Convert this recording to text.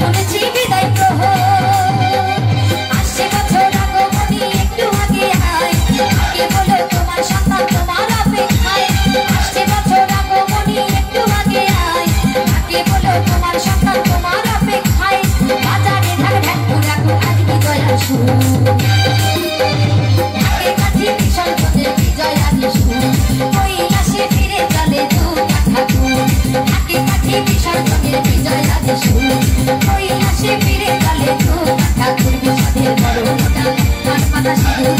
শুনেছি বিদায় প্রহর আসছে বছর আগমনী একটু আগে আয় আগে বলো তোমার সন্তান তোমার অপেক্ষায় আসছে বছর আগমনী একটু আগে আয় আগে বলো তোমার সন্তান তোমার অপেক্ষায় বাজারে ঢাক ঢাক রাখো আজ বিজয়ার সুর ঢাকে কাছে বিসর্জনের বিজয় আজ সুর কৈলাসে ফিরে চলে দুর্গা ঠাকুর ঢাকে কাছে বিসর্জনের বিজয় আজ সুর কৈলাসে ফিরে চলে দুর্গা ঠাকুর বিষাদের বড় কান পাতা সিঁদুর